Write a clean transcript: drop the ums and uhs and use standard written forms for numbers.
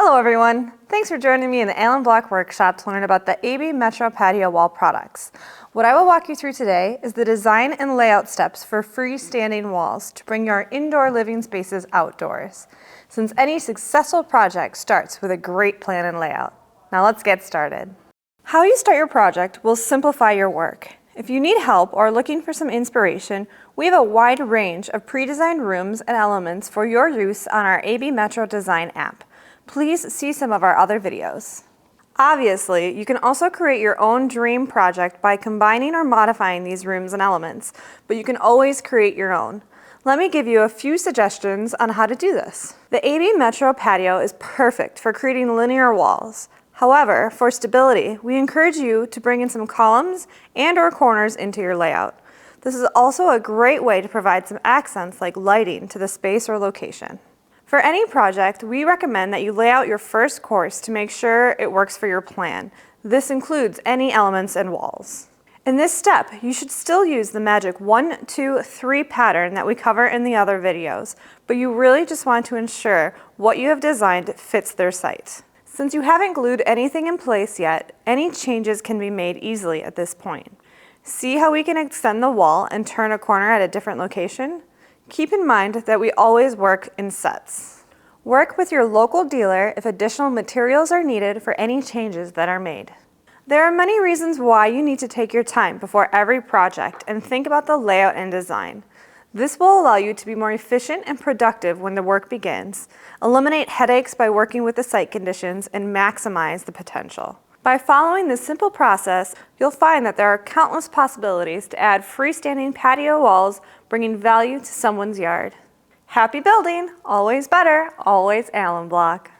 Hello everyone! Thanks for joining me in the Allan Block workshop to learn about the AB Metro Patio wall products. What I will walk you through today is the design and layout steps for freestanding walls to bring your indoor living spaces outdoors, since any successful project starts with a great plan and layout. Now let's get started. How you start your project will simplify your work. If you need help or are looking for some inspiration, we have a wide range of pre-designed rooms and elements for your use on our AB Metro Design app. Please see some of our other videos. Obviously, you can also create your own dream project by combining or modifying these rooms and elements, but you can always create your own. Let me give you a few suggestions on how to do this. The AB Metro Patio is perfect for creating linear walls. However, for stability, we encourage you to bring in some columns and/or corners into your layout. This is also a great way to provide some accents like lighting to the space or location. For any project, we recommend that you lay out your first course to make sure it works for your plan. This includes any elements and walls. In this step, you should still use the magic 1, 2, 3 pattern that we cover in the other videos, but you really just want to ensure what you have designed fits their site. Since you haven't glued anything in place yet, any changes can be made easily at this point. See how we can extend the wall and turn a corner at a different location? Keep in mind that we always work in sets. Work with your local dealer if additional materials are needed for any changes that are made. There are many reasons why you need to take your time before every project and think about the layout and design. This will allow you to be more efficient and productive when the work begins, eliminate headaches by working with the site conditions, and maximize the potential. By following this simple process, you'll find that there are countless possibilities to add freestanding patio walls, bringing value to someone's yard. Happy building! Always better, always Allan Block.